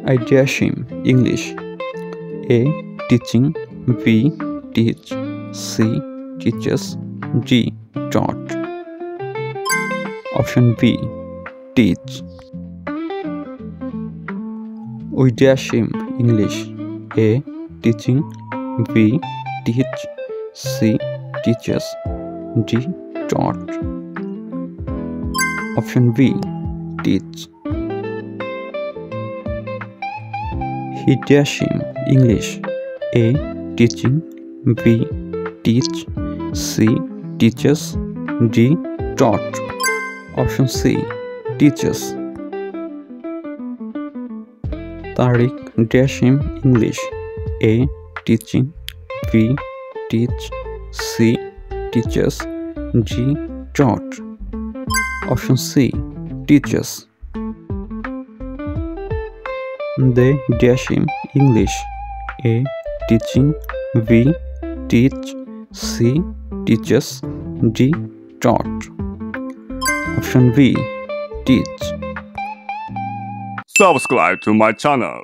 I dash him English. A. Teaching. B. Teach. C. Teaches. D. Taught. Option B. Teach. We dash him English. A. Teaching. B. Teach. C. Teaches. D. Taught. Option B. Teach. He dash him English. A. Teaching. B. Teach. C. Teaches. D. Taught. Option C. Teaches. Tariq dash him English. A. Teaching. B. Teach. C. Teaches. D. Taught. Option C. Teaches. They dash him English. A. Teaching. B. Teach. C. Teaches. D. Taught. Option B. Teach. Subscribe to my channel.